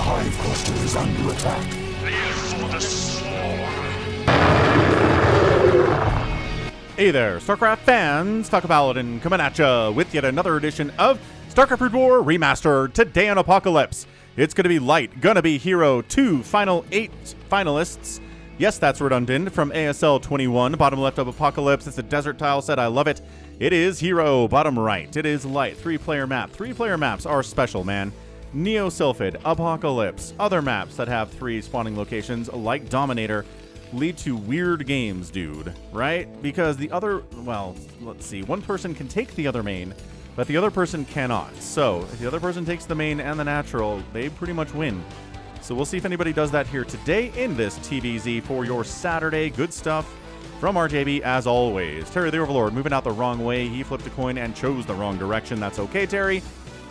hive cluster is under attack. For the swarm. Hey there, StarCraft fans! Talk Paladin coming at ya with yet another edition of StarCraft Brood War Remastered. Today on Apocalypse, it's gonna be light, gonna be herO, 2 final 8 finalists. Yes, that's redundant, from ASL 21, bottom left of Apocalypse. It's a desert tile set, I love it. It is herO, bottom right. It is light, 3-player map. 3-player maps are special, man. Neo Sylphid, Apocalypse, other maps that have 3 spawning locations like Dominator lead to weird games, dude, right? Because the other, well, let's see, one person can take the other main, but the other person cannot. So if the other person takes the main and the natural, they pretty much win. So we'll see if anybody does that here today in this TVZ for your Saturday. Good stuff from RJB as always. Terry the Overlord moving out the wrong way. He flipped a coin and chose the wrong direction. That's okay, Terry.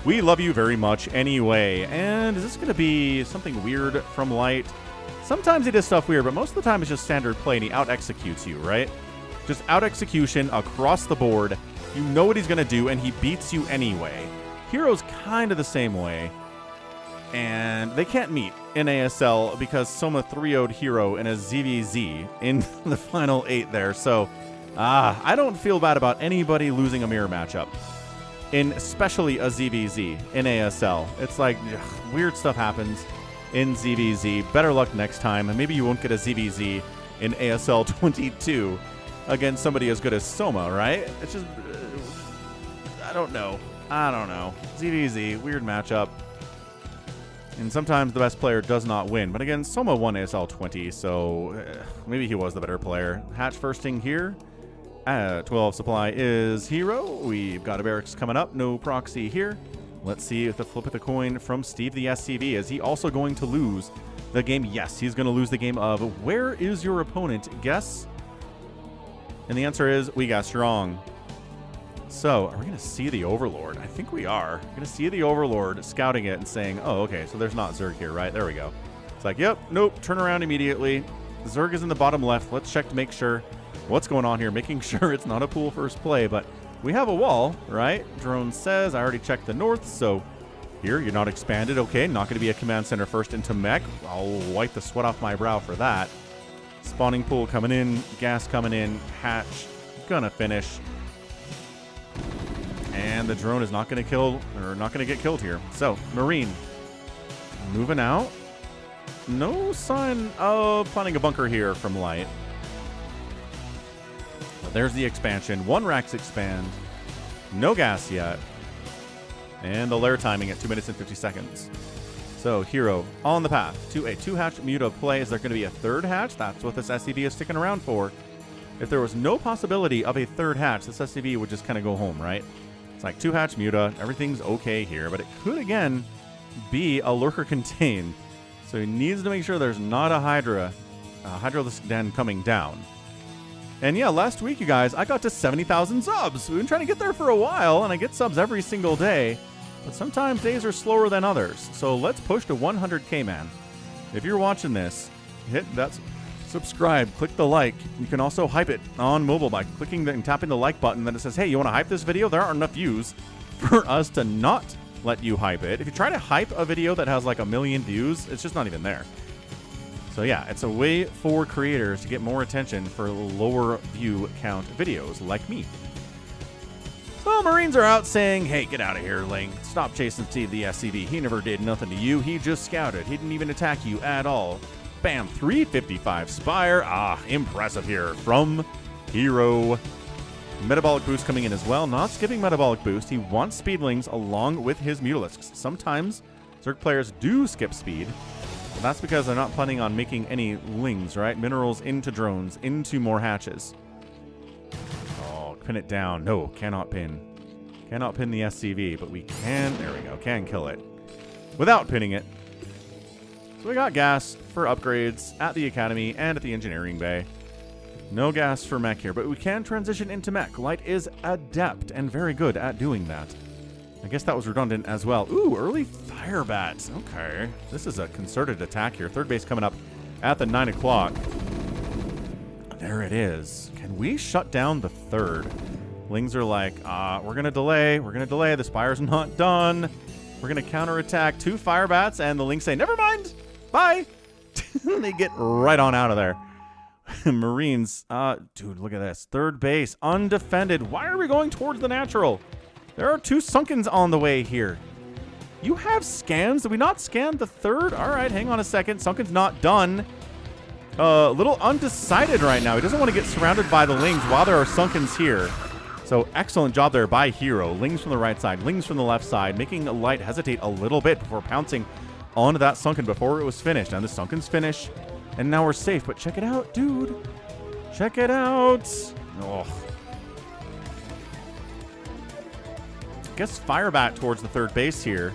We love you very much anyway. And is this going to be something weird from Light? Sometimes he does stuff weird, but most of the time it's just standard play and he out-executes you, right? Just out-execution across the board. You know what he's going to do, and he beats you anyway. herO's kind of the same way. And they can't meet in ASL because Soma 3-0'd herO in a ZVZ in the final 8 there. So, I don't feel bad about anybody losing a mirror matchup. In especially a ZVZ in ASL. It's like, ugh, weird stuff happens in ZVZ. Better luck next time. And maybe you won't get a ZVZ in ASL 22 against somebody as good as Soma, right? It's just, I don't know. ZVZ, weird matchup. And sometimes the best player does not win. But again, Soma won ASL 20, so maybe he was the better player. Hatch firsting here. 12 supply is herO. We've got a barracks coming up. No proxy here. Let's see if the flip of the coin from Steve the SCV. Is he also going to lose the game? Yes, he's going to lose the game of where is your opponent? Guess. And the answer is we got strong. So, are we going to see the Overlord? I think we are. We're going to see the Overlord scouting it and saying, oh, okay, so there's not Zerg here, right? There we go. It's like, yep, nope, turn around immediately. Zerg is in the bottom left. Let's check to make sure what's going on here, making sure it's not a pool first play, but we have a wall, right? Drone says, I already checked the north, so here, you're not expanded. Okay, not going to be a command center first into mech. I'll wipe the sweat off my brow for that. Spawning pool coming in, gas coming in, hatch, gonna finish. And the drone is not going to kill, or not going to get killed here. So, Marine, moving out. No sign of planning a bunker here from Light. But there's the expansion. 1 Rax expand. No gas yet. And the lair timing at 2 minutes and 50 seconds. So, herO on the path to a 2-hatch Muta play. Is there going to be a 3rd hatch? That's what this SCV is sticking around for. If there was no possibility of a 3rd hatch, this SCV would just kind of go home, right? It's like 2-hatch Muta. Everything's okay here, but it could, again, be a lurker contained. So he needs to make sure there's not a Hydralisk Den coming down. And yeah, last week, you guys, I got to 70,000 subs. We've been trying to get there for a while, and I get subs every single day. But sometimes days are slower than others. So let's push to 100K, man. If you're watching this, hit that subscribe, click the like. You can also hype it on mobile by clicking and tapping the like button. Then it says, hey, you want to hype this video? There aren't enough views for us to not let you hype it. If you try to hype a video that has like 1 million views, it's just not even there. So yeah, it's a way for creators to get more attention for lower view count videos like me. So Marines are out saying, hey, get out of here, Ling. Stop chasing Steve the SCV. He never did nothing to you. He just scouted. He didn't even attack you at all. Bam, 355 Spire. Ah, impressive here from herO. Metabolic boost coming in as well. Not skipping metabolic boost. He wants speedlings along with his Mutalisks. Sometimes Zerg players do skip speed. But that's because they're not planning on making any lings, right? Minerals into drones, into more hatches. Oh, pin it down. No, cannot pin. Cannot pin the SCV, but we can, there we go, can kill it without pinning it. So we got gas for upgrades at the Academy and at the Engineering Bay. No gas for mech here, but we can transition into mech. Light is adept and very good at doing that. I guess that was redundant as well. Ooh, early fire bats. Okay. This is a concerted attack here. 3rd base coming up at the 9 o'clock. There it is. Can we shut down the 3rd? Lings are like, we're going to delay. We're going to delay. The Spire's not done. We're going to counterattack 2 fire bats, and the Lynx say, never mind, bye. They get right on out of there. Marines, dude, look at this. Third base, undefended. Why are we going towards the natural? There are 2 Sunkens on the way here. You have scans. Did we not scan the third? All right, hang on a second. Sunken's not done. A little undecided right now. He doesn't want to get surrounded by the Lings while there are Sunkens here. So excellent job there by herO. Lings from the right side, Lings from the left side, making Light hesitate a little bit before pouncing onto that Sunken before it was finished. And the Sunken's finish. And now we're safe. But check it out, dude. Check it out. Oh. Guess Firebat towards the third base here.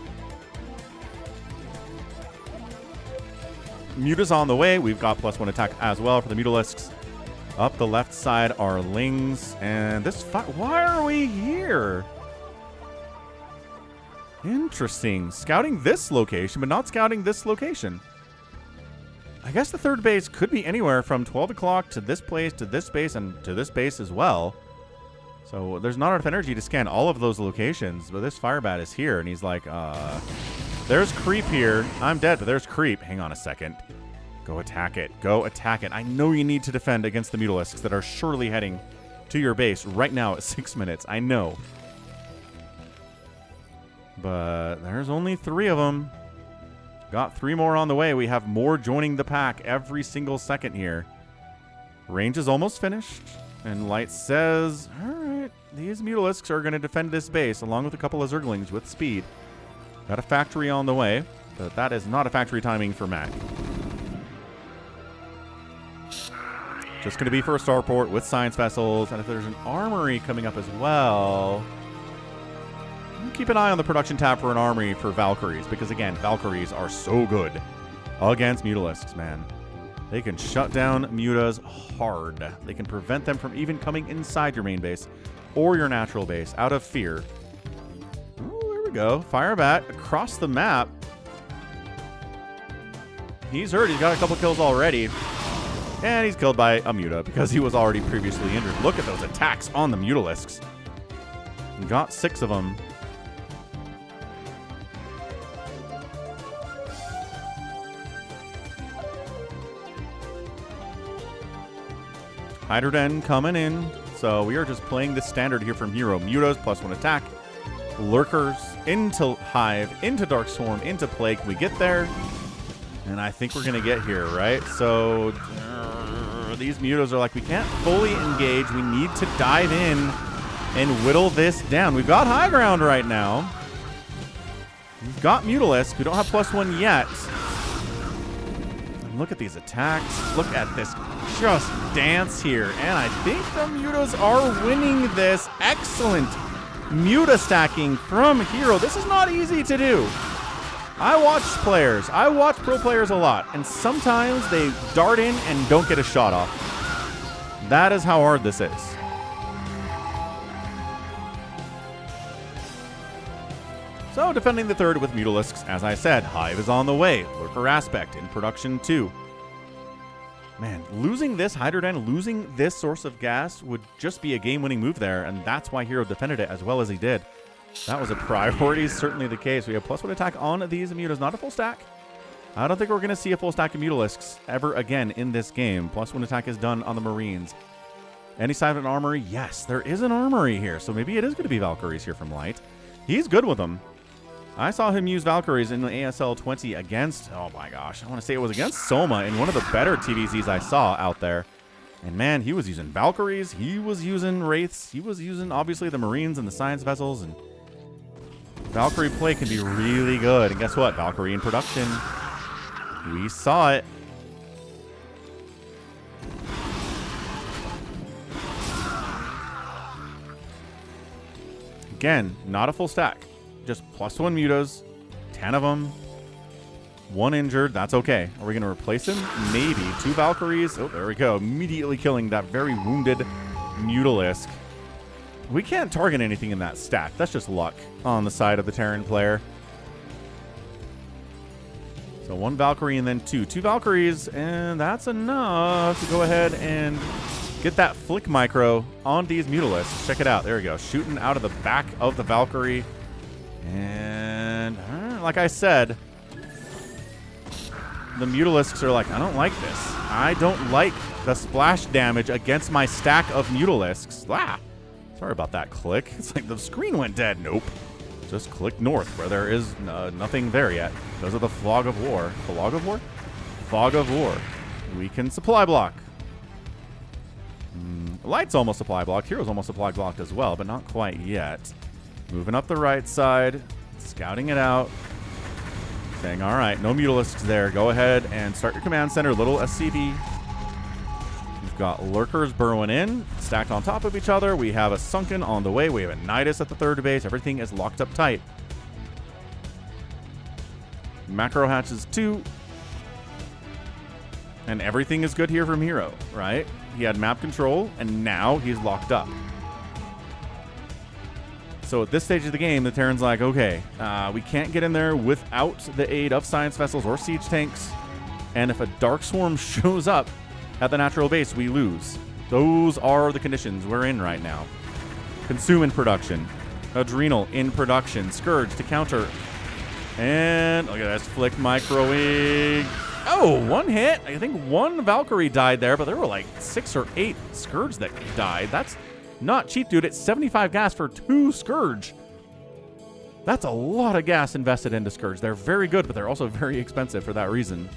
Muta's on the way. We've got +1 attack as well for the Mutalisks. Up the left side are Lings. And this why are we here? Interesting. Scouting this location, but not scouting this location. I guess the third base could be anywhere from 12 o'clock to this place, to this base, and to this base as well. So there's not enough energy to scan all of those locations, but this Firebat is here, and he's like, there's creep here. I'm dead, but there's creep. Hang on a second. Go attack it. Go attack it. I know you need to defend against the Mutalisks that are surely heading to your base right now at 6 minutes. I know. But there's only 3 of them. Got 3 more on the way. We have more joining the pack every single second here. Range is almost finished. And Light says, all right, these Mutalisks are going to defend this base along with a couple of Zerglings with speed. Got a factory on the way, but that is not a factory timing for Mac. Just going to be for a starport with science vessels. And if there's an armory coming up as well, keep an eye on the production tab for an armory for Valkyries. Because, again, Valkyries are so good against Mutalisks, man. They can shut down Mutas hard. They can prevent them from even coming inside your main base or your natural base out of fear. Oh, there we go. Firebat across the map. He's hurt. He's got a couple kills already. And he's killed by a Muta because he was already previously injured. Look at those attacks on the Mutalisks. Got 6 of them. Hydroden coming in. So we are just playing the standard here from herO. Mutas +1 attack. Lurkers into Hive, into Dark Swarm, into Plague. We get there. And I think we're going to get here, right? So these Mutas are like, we can't fully engage. We need to dive in and whittle this down. We've got high ground right now. We've got Mutalisk. We don't have +1 yet. And look at these attacks. Look at this just dance here. And I think the Mutas are winning this. Excellent Muta stacking from herO. This is not easy to do. I watch players. I watch pro players a lot. And sometimes they dart in and don't get a shot off. That is how hard this is. So defending the third with Mutalisks, as I said, Hive is on the way. Lurker Aspect in production 2. Man, losing this Hydroden, losing this source of gas would just be a game-winning move there, and that's why herO defended it as well as he did. That was a priority, certainly the case. We have +1 attack on these Mutas, not a full stack. I don't think we're going to see a full stack of Mutalisks ever again in this game. +1 attack is done on the Marines. Any sign of an armory? Yes, there is an armory here, so maybe it is going to be Valkyries here from Light. He's good with them. I saw him use Valkyries in the ASL 20 against, oh my gosh, I want to say it was against Soma in one of the better TVZs I saw out there. And man, he was using Valkyries, he was using Wraiths, he was using obviously the Marines and the Science Vessels, and Valkyrie play can be really good. And guess what? Valkyrie in production. We saw it. Again, not a full stack. Just +1 Mutas, 10 of them, 1 injured. That's okay. Are we going to replace him? Maybe. 2 Valkyries. Oh, there we go. Immediately killing that very wounded Mutalisk. We can't target anything in that stack. That's just luck on the side of the Terran player. So 1 Valkyrie and then 2. 2 Valkyries, and that's enough to go ahead and get that flick micro on these Mutalisks. Check it out. There we go. Shooting out of the back of the Valkyrie. And all like I said, the Mutalisks are like, I don't like this. I don't like the splash damage against my stack of Mutalisks. Ah, sorry about that click. It's like the screen went dead. Nope. Just click north where there is nothing there yet. Those are the Fog of War. Fog of War? Fog of War. We can supply block. Light's almost supply blocked. hero's almost supply blocked as well, but not quite yet. Moving up the right side. Scouting it out. Saying, all right, no Mutalisks there. Go ahead and start your command center. Little SCV. We've got Lurkers burrowing in, stacked on top of each other. We have a Sunken on the way. We have a Nidus at the third base. Everything is locked up tight. Macro hatches 2. And everything is good here from herO, right? He had map control, and now he's locked up. So at this stage of the game, the Terran's like, okay, we can't get in there without the aid of Science Vessels or Siege Tanks. And if a Dark Swarm shows up at the natural base, we lose. Those are the conditions we're in right now. Consume in production. Adrenal in production. Scourge to counter. And look at this flick microwave. Oh, one hit. I think one Valkyrie died there, but there were like 6 or 8 Scourge that died. That's not cheap, dude. It's 75 gas for 2 Scourge. That's a lot of gas invested into Scourge. They're very good, but they're also very expensive for that reason.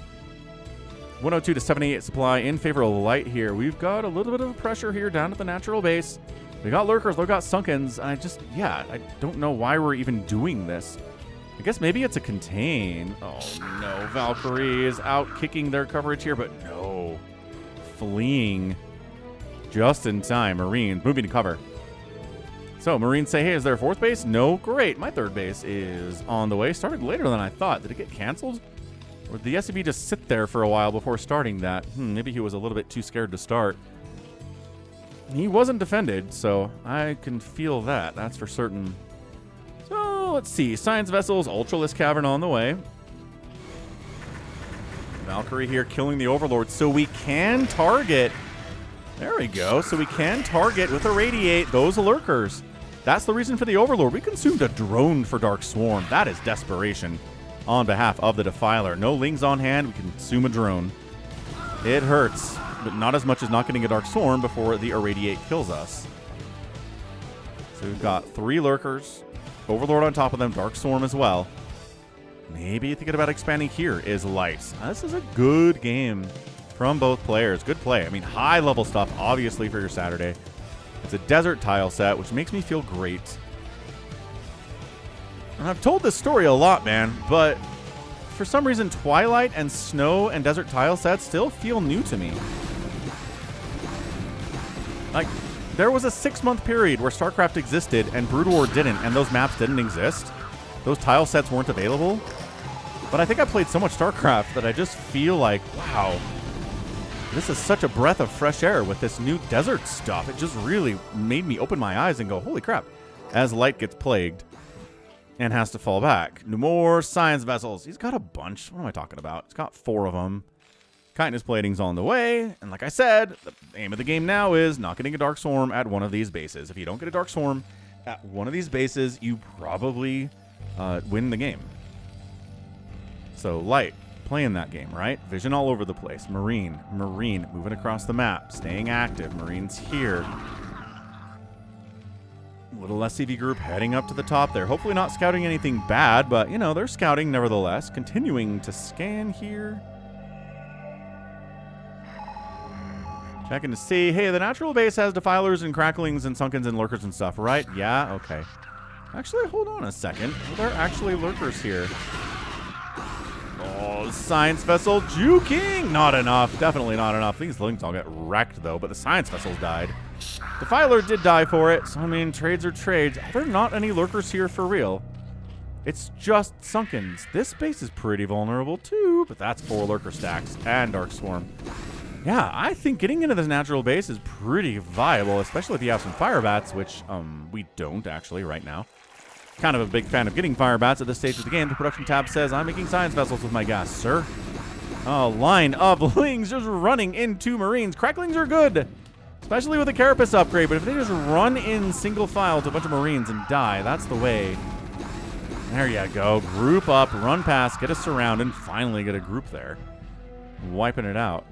102 to 78 supply in favor of Light here. We've got a little bit of pressure here down at the natural base. They got Lurkers, they've got Sunkens. And I don't know why we're even doing this. I guess maybe it's a contain. Oh no, Valkyrie is out kicking their coverage here, but no. Fleeing just in time. Marines moving to cover. So Marines say, hey, is there a 4th base? No, great. My 3rd base is on the way. Started later than I thought. Did it get canceled? Or did the SCV just sit there for a while before starting that? Maybe he was a little bit too scared to start. He wasn't defended, so I can feel that. That's for certain. So let's see. Science Vessels, Ultralisk Cavern on the way. Valkyrie here killing the Overlord, so we can target. There we go. So we can target with Irradiate those Lurkers. That's the reason for the Overlord. We consumed a drone for Dark Swarm. That is desperation on behalf of the Defiler. No Lings on hand. We can consume a drone. It hurts, but not as much as not getting a Dark Swarm before the Irradiate kills us. So we've got 3 Lurkers. Overlord on top of them. Dark Swarm as well. Maybe thinking about expanding here is Light. This is a good game from both players. Good play. I mean, high-level stuff, obviously, for your Saturday. It's a desert tile set, which makes me feel great. And I've told this story a lot, man, but for some reason, Twilight and Snow and Desert tile sets still feel new to me. Like, there was a 6-month period where StarCraft existed and Brood War didn't, and those maps didn't exist. Those tile sets weren't available. But I think I played so much StarCraft that I just feel like, wow, this is such a breath of fresh air with this new desert stuff. It just really made me open my eyes and go, holy crap, as Light gets plagued and has to fall back. No more Science Vessels. He's got a bunch. What am I talking about? He's got 4 of them. Kindness Plating's on the way. And like I said, the aim of the game now is not getting a Dark Swarm at one of these bases. If you don't get a Dark Swarm at one of these bases, you probably win the game. So Light playing that game, right? Vision all over the place. Marine moving across the map, staying active. Marine's here. Little SCV group heading up to the top there. Hopefully not scouting anything bad, but, you know, they're scouting nevertheless. Continuing to scan here. Checking to see. Hey, the natural base has Defilers and Cracklings and Sunkens and Lurkers and stuff, right? Yeah, okay. Actually, hold on a second. There are actually Lurkers here. Oh, Science Vessel juking! Not enough. Definitely not enough. These Lings all get wrecked, though, but the Science Vessels died. Defiler did die for it, so I mean, trades are trades. Are there not any Lurkers here for real? It's just Sunkens. This base is pretty vulnerable too, but that's 4 Lurker stacks and Dark Swarm. Yeah, I think getting into this natural base is pretty viable, especially if you have some Fire Bats, which we don't actually right now. Kind of a big fan of getting Fire Bats at this stage of the game. The production tab says, I'm making Science Vessels with my gas, sir. A line of Lings just running into Marines. Cracklings are good. Especially with the Carapace upgrade, but if they just run in single file to a bunch of Marines and die, that's the way. There you go. Group up, run past, get a surround, and finally get a group there. Wiping it out.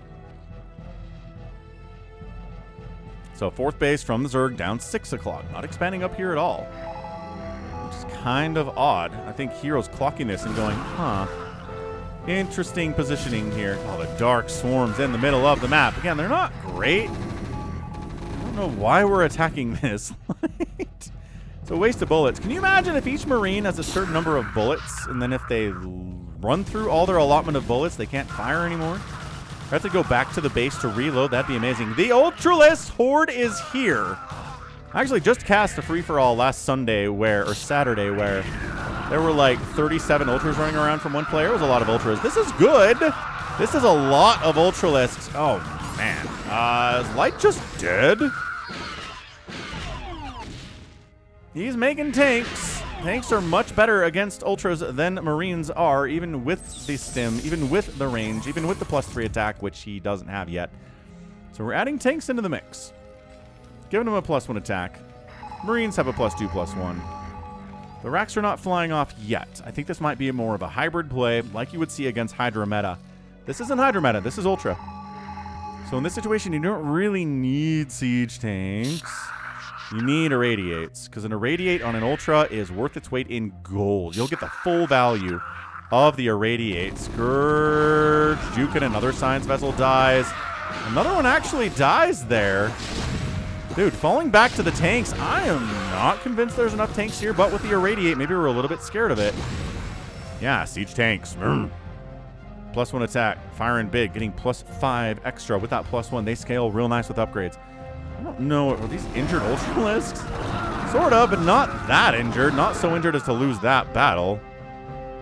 So 4th base from the Zerg down 6 o'clock. Not expanding up here at all. Which is kind of odd. I think hero's clocking this and going, huh. Interesting positioning here. Oh, the Dark Swarms in the middle of the map. Again, they're not great. I don't know why we're attacking this. It's a waste of bullets. Can you imagine if each Marine has a certain number of bullets, and then if they run through all their allotment of bullets, they can't fire anymore? Or have to go back to the base to reload? That'd be amazing. The Ultralist Horde is here. I actually just cast a free-for-all last Saturday where there were like 37 Ultras running around from one player. It was a lot of Ultras. This is good. This is a lot of Ultralists. Oh, man. Is Light just dead? He's making tanks. Tanks are much better against Ultras than Marines are, even with the stim, even with the range, even with the +3 attack, which he doesn't have yet. So we're adding tanks into the mix. Giving him a +1 attack. Marines have a +2/+1. The racks are not flying off yet. I think this might be more of a hybrid play, like you would see against Hydra meta. This isn't Hydra meta, this is Ultra. So in this situation, you don't really need siege tanks. You need irradiates, because an irradiate on an Ultra is worth its weight in gold. You'll get the full value of the irradiate. Scourge, Jukin, another Science Vessel dies. Another one actually dies there. Dude, falling back to the tanks, I am not convinced there's enough tanks here, but with the irradiate, maybe we're a little bit scared of it. Yeah, siege tanks. +1 attack, firing big, getting +5 extra with that +1. They scale real nice with upgrades. I don't know, are these injured Ultralisks? Sort of, but not that injured. Not so injured as to lose that battle.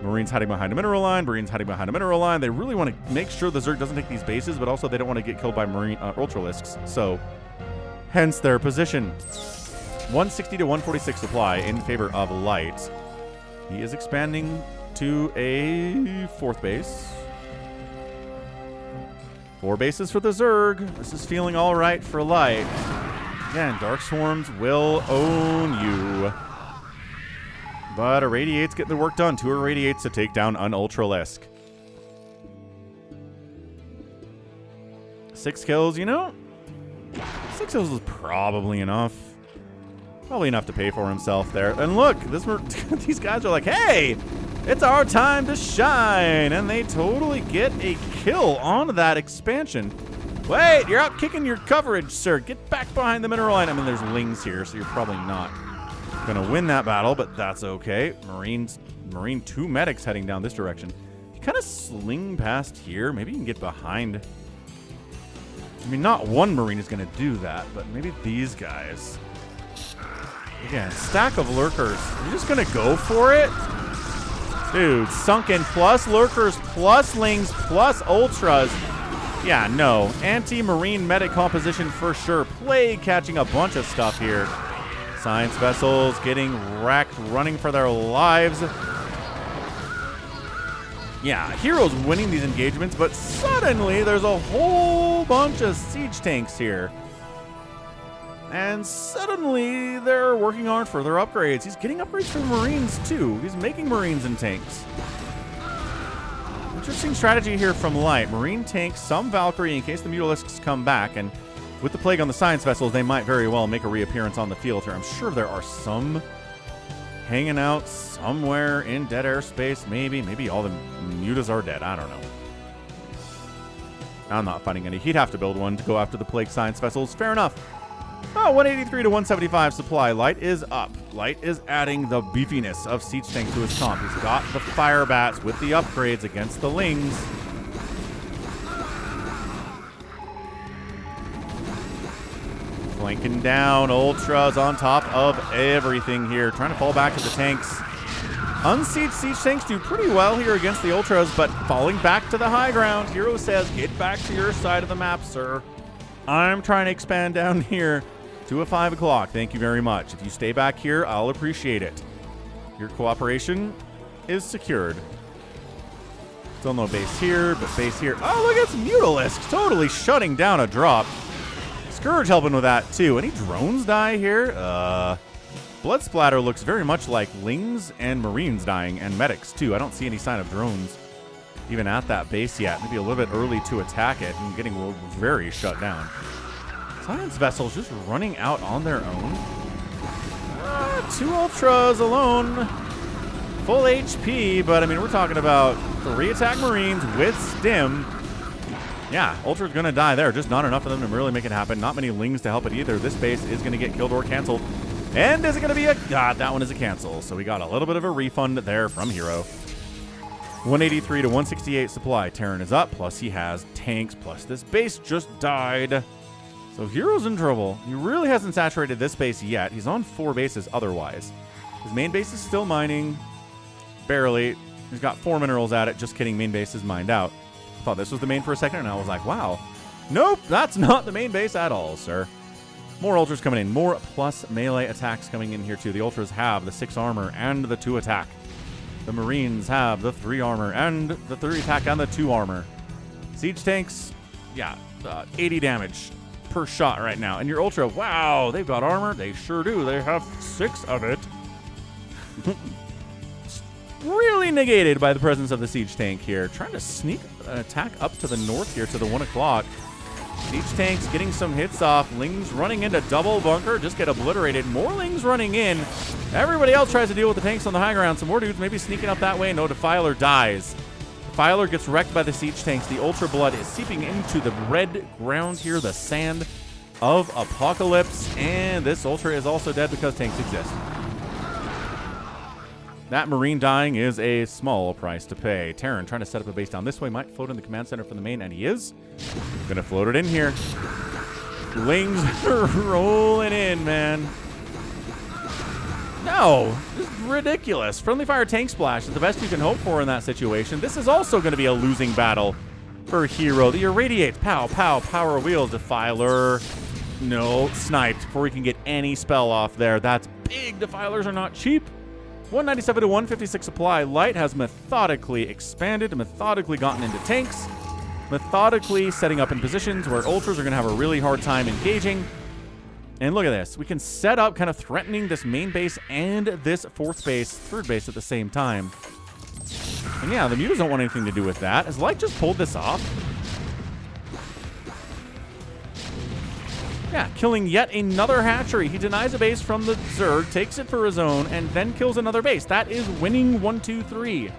Marines hiding behind a mineral line. Marines hiding behind a mineral line. They really want to make sure the Zerg doesn't take these bases, but also they don't want to get killed by Ultralisks. So, hence their position. 160 to 146 supply in favor of Light. He is expanding to a 4th base. 4 bases for the Zerg. This is feeling all right for Light. Again, Dark Swarms will own you. But Irradiates getting the work done. 2 Irradiates to take down an Ultralisk. 6 kills, you know? 6 kills is probably enough. Probably enough to pay for himself there. And look, these guys are like, hey, it's our time to shine. And they totally get a kill on that expansion. Wait, you're out kicking your coverage, sir. Get back behind the mineral line. I mean, there's Lings here, so you're probably not going to win that battle, but that's okay. Marine 2 medics heading down this direction. You kind of sling past here. Maybe you can get behind. I mean, not one Marine is going to do that, but maybe these guys. Again, stack of lurkers. You're just going to go for it? Dude, sunken plus lurkers plus Lings plus ultras. Yeah, no. Anti-marine medic composition for sure. Plague catching a bunch of stuff here. Science vessels getting wrecked, running for their lives. Yeah, hero's winning these engagements, but suddenly there's a whole bunch of siege tanks here. And suddenly they're working on further upgrades. He's getting upgrades from Marines too. He's making Marines and tanks. Interesting strategy here from Light. Marine tanks, some Valkyrie in case the Mutalisks come back, and with the plague on the science vessels, they might very well make a reappearance on the field here. I'm sure there are some hanging out somewhere in dead airspace. Maybe all the mutas are dead. I don't know. I'm not finding any. He'd have to build one to go after the plague science vessels. Fair enough. Oh, 183 to 175 supply. Light is up. Light is adding the beefiness of siege tank to his comp. He's got the fire bats with the upgrades against the Lings. Flanking down, ultras on top of everything here. Trying to fall back to the tanks. Unsieged siege tanks do pretty well here against the ultras, but falling back to the high ground. herO says, get back to your side of the map, sir. I'm trying to expand down here to a 5 o'clock. Thank you very much. If you stay back here, I'll appreciate it. Your cooperation is secured. Still no base here, but base here. Oh, look, it's Mutalisk totally shutting down a drop. Scourge helping with that too. Any drones die here? blood splatter looks very much like Lings and Marines dying, and medics too. I don't see any sign of drones even at that base yet. Maybe a little bit early to attack it and getting very shut down. Science vessels just running out on their own. 2 ultras alone. Full HP, but I mean, we're talking about 3 attack Marines with stim. Yeah, ultra's gonna die there. Just not enough of them to really make it happen. Not many Lings to help it either. This base is gonna get killed or canceled. And is it gonna be a... God, that one is a cancel. So we got a little bit of a refund there from herO. 183 to 168 supply. Terran is up, plus he has tanks, plus this base just died. So herO's in trouble. He really hasn't saturated this base yet. He's on 4 bases otherwise. His main base is still mining. Barely. He's got 4 minerals at it. Just kidding, main base is mined out. Thought this was the main for a second, and I was like, wow. Nope, that's not the main base at all, sir. More ultras coming in. More plus melee attacks coming in here, too. The ultras have the 6 armor and the 2 attack. The Marines have the 3 armor and the 3 attack and the 2 armor. Siege tanks, yeah, 80 damage per shot right now. And your ultra, wow, they've got armor. They sure do. They have 6 of it. Really negated by the presence of the siege tank here. Trying to sneak an attack up to the north here to the 1 o'clock. Siege tanks getting some hits off. Lings running into double bunker. Just get obliterated. More Lings running in. Everybody else tries to deal with the tanks on the high ground. Some more dudes maybe sneaking up that way. No, Defiler dies. Defiler gets wrecked by the siege tanks. The ultra blood is seeping into the red ground here. The sand of Apocalypse. And this ultra is also dead because tanks exist. That Marine dying is a small price to pay. Terran trying to set up a base down this way. Might float in the command center from the main, and he is. Gonna float it in here. Lings rolling in, man. No, this is ridiculous. Friendly fire tank splash is the best you can hope for in that situation. This is also going to be a losing battle for herO. The irradiates. Pow, pow, power wheels. Defiler. No, sniped before he can get any spell off there. That's big. Defilers are not cheap. 197 to 156 supply. Light has methodically expanded, methodically gotten into tanks, methodically setting up in positions where ultras are going to have a really hard time engaging. And look at this. We can set up kind of threatening this main base and this 4th base, 3rd base at the same time. And yeah, the mutas don't want anything to do with that. Has Light just pulled this off? Yeah, killing yet another hatchery. He denies a base from the Zerg, takes it for his own, and then kills another base. That is winning 1, 2, 3.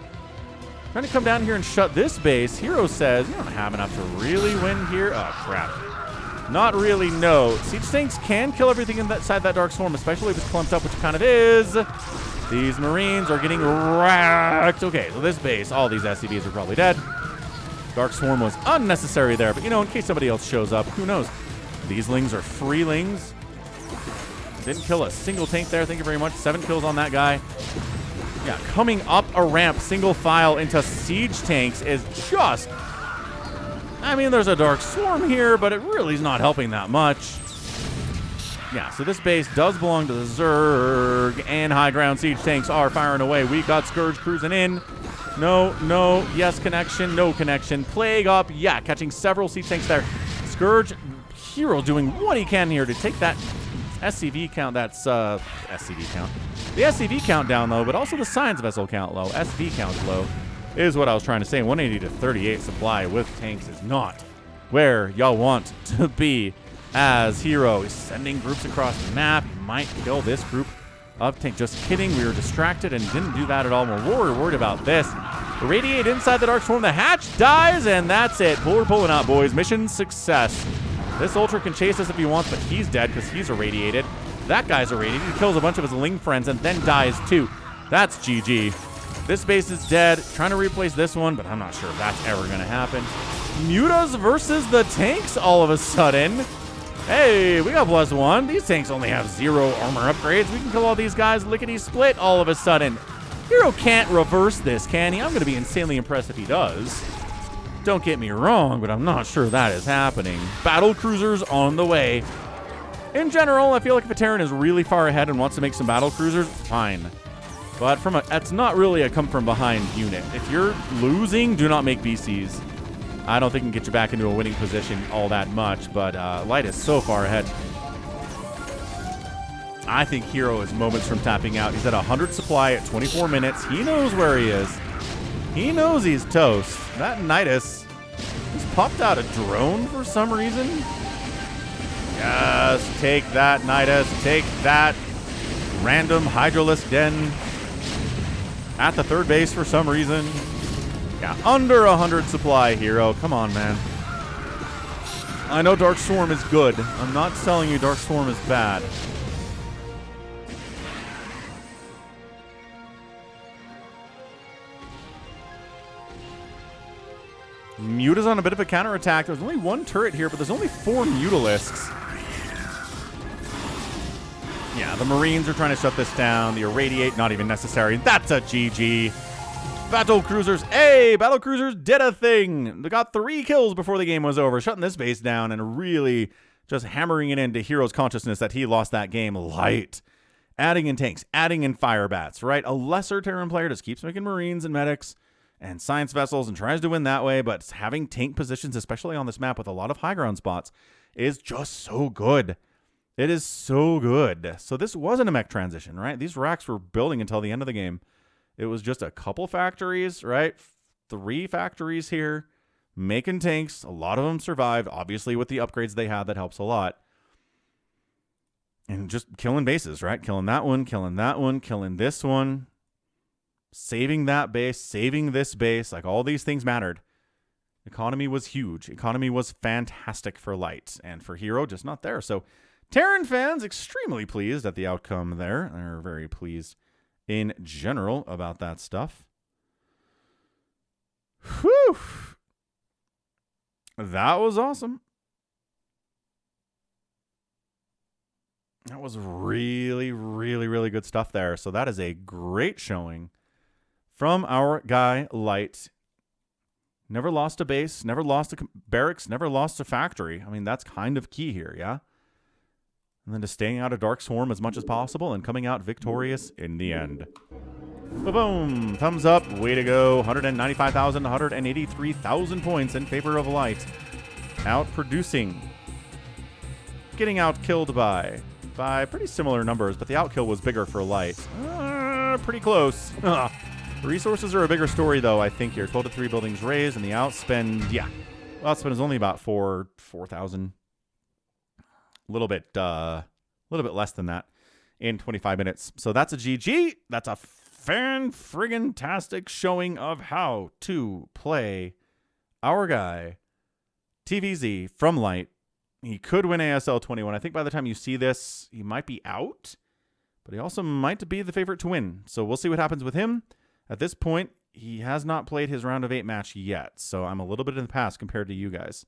Trying to come down here and shut this base. herO says, you don't have enough to really win here. Oh, crap. Not really, no. Siege tanks can kill everything inside that Dark Swarm, especially if it's clumped up, which it kind of is. These Marines are getting wrecked. Okay, so this base, all these SCVs are probably dead. Dark Swarm was unnecessary there, but, you know, in case somebody else shows up, who knows? These Lings are free Lings. Didn't kill a single tank there. Thank you very much. 7 kills on that guy. Yeah, coming up a ramp, single file into siege tanks is just... I mean, there's a Dark Swarm here, but it really is not helping that much. Yeah, so this base does belong to the Zerg, and high ground siege tanks are firing away. We got Scourge cruising in. No, no, yes, connection, no connection. Plague up, yeah, catching several siege tanks there. Scourge... herO doing what he can here to take that SCV count. That's SCV count. The SCV count down low, but also the science vessel count low. SV count low is what I was trying to say. 180 to 38 supply with tanks is not where y'all want to be as herO is sending groups across the map. He might kill this group of tanks. Just kidding. We were distracted and didn't do that at all. We're worried about this. Irradiate inside the Dark Swarm. The hatch dies, and that's it. We're pulling out, boys. Mission success. This ultra can chase us if he wants, but he's dead because he's irradiated. That guy's irradiated. He kills a bunch of his Ling friends and then dies too. That's GG. This base is dead. Trying to replace this one, but I'm not sure if that's ever going to happen. Mutas versus the tanks all of a sudden. Hey, we got +1. These tanks only have 0 armor upgrades. We can kill all these guys lickety-split all of a sudden. herO can't reverse this, can he? I'm going to be insanely impressed if he does. Don't get me wrong, but I'm not sure that is happening. Battle cruisers on the way. In general, I feel like if a Terran is really far ahead and wants to make some battle cruisers, fine. But that's not really a come from behind unit. If you're losing, do not make BCs. I don't think it can get you back into a winning position all that much, but Light is so far ahead. I think herO is moments from tapping out. He's at 100 supply at 24 minutes. He knows where he is. He knows he's toast. That Nidus just popped out a drone for some reason. Yes, take that, Nidus. Take that. Random Hydralisk Den at the third base for some reason. Yeah, under 100 supply herO. Come on, man. I know Dark Swarm is good. I'm not telling you Dark Swarm is bad. Muta's on a bit of a counterattack. There's only one turret here, but there's only 4 Mutalisks. Yeah, the Marines are trying to shut this down. The Irradiate, not even necessary. That's a GG. Battle Cruisers. Hey, Battle Cruisers did a thing. They got 3 kills before the game was over, shutting this base down and really just hammering it into herO's consciousness that he lost that game light. Adding in tanks, adding in fire bats, right? A lesser Terran player just keeps making Marines and medics and science vessels and tries to win that way, but having tank positions, especially on this map with a lot of high ground spots, is just so good. It is so good. So this wasn't a mech transition, right? These racks were building until the end of the game. It was just a couple factories, right? 3 factories here, making tanks. A lot of them survived, obviously with the upgrades they had. That helps a lot. And just killing bases, right? Killing that one, killing that one, killing this one. Saving that base, saving this base, like all these things mattered. Economy was huge. Economy was fantastic for Light, and for herO, just not there. So Terran fans extremely pleased at the outcome there. They're very pleased in general about that stuff. Whew. That was awesome. That was really, really, really good stuff there. So that is a great showing from our guy, Light. Never lost a base, never lost a barracks, never lost a factory. I mean, that's kind of key here, yeah? And then just staying out of Dark Swarm as much as possible and coming out victorious in the end. Boom! Thumbs up. Way to go. 195,000, 183,000 points in favor of Light. Outproducing. Getting out-killed by pretty similar numbers, but the outkill was bigger for Light. Pretty close. Resources are a bigger story, though, I think here. 12 to 3 buildings raised, and the outspend, yeah. Well, outspend is only about 4,000. A little bit less than that in 25 minutes. So that's a GG. That's a fan-friggin-tastic showing of how to play our guy, TVZ, from Light. He could win ASL 21. I think by the time you see this, he might be out, but he also might be the favorite to win. So we'll see what happens with him. At this point, he has not played his round of 8 match yet, so I'm a little bit in the past compared to you guys.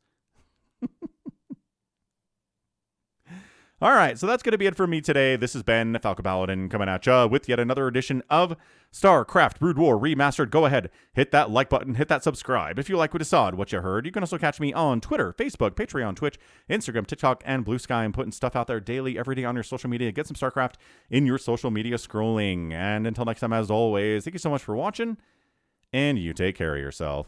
All right, so that's going to be it for me today. This has been Falcon Paladin coming at ya with yet another edition of StarCraft Brood War Remastered. Go ahead, hit that like button, hit that subscribe. If you like what you saw, what you heard, you can also catch me on Twitter, Facebook, Patreon, Twitch, Instagram, TikTok, and Blue Sky. I'm putting stuff out there daily, every day on your social media. Get some StarCraft in your social media scrolling. And until next time, as always, thank you so much for watching, and you take care of yourself.